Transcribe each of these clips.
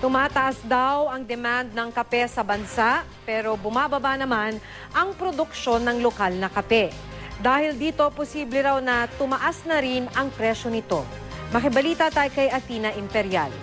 Tumataas daw ang demand ng kape sa bansa pero bumababa naman ang produksyon ng lokal na kape. Dahil dito, posible raw na tumaas na rin ang presyo nito. Makibalita tayo kay Athena Imperial.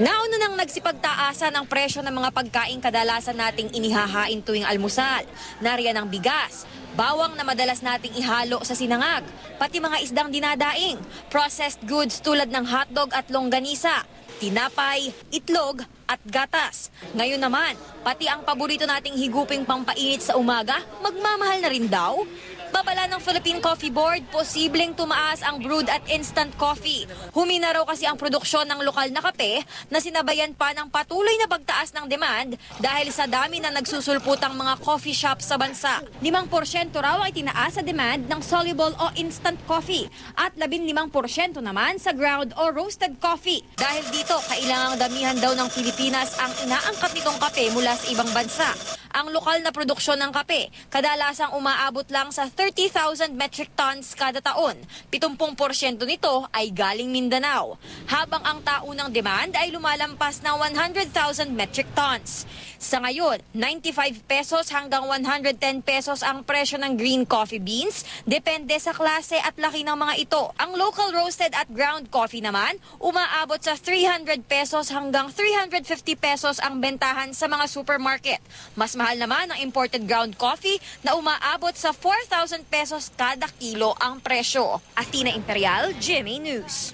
Nauna nang nagsipagtaasan ang presyo ng mga pagkain kadalasan nating inihahain tuwing almusal. Nariyan ang bigas, bawang na madalas nating ihalo sa sinangag, pati mga isdang dinadaing, processed goods tulad ng hotdog at longganisa, tinapay, itlog at gatas. Ngayon naman, pati ang paborito nating higuping pampainit sa umaga, magmamahal na rin daw. Babala ng Philippine Coffee Board, posibleng tumaas ang brewed at instant coffee. Humina raw kasi ang produksyon ng lokal na kape na sinabayan pa ng patuloy na pagtaas ng demand dahil sa dami na nagsusulputang mga coffee shop sa bansa. 5% raw ay tinaas sa demand ng soluble o instant coffee at 15% naman sa ground o roasted coffee. Dahil dito, kailangang damihan daw ng Pilipinas ang inaangkat nitong kape mula sa ibang bansa. Ang lokal na produksyon ng kape, kadalasang umaabot lang sa 30,000 metric tons kada taon. 70% nito ay galing Mindanao, habang ang taunang demand ay lumalampas ng 100,000 metric tons. Sa ngayon, 95 pesos hanggang 110 pesos ang presyo ng green coffee beans, depende sa klase at laki ng mga ito. Ang local roasted at ground coffee naman, umaabot sa 300 pesos hanggang 350 pesos ang bentahan sa mga supermarket. Mas mahal naman ang imported ground coffee na umaabot sa 4,000 pesos kada kilo ang presyo. Athena Imperial, GMA News.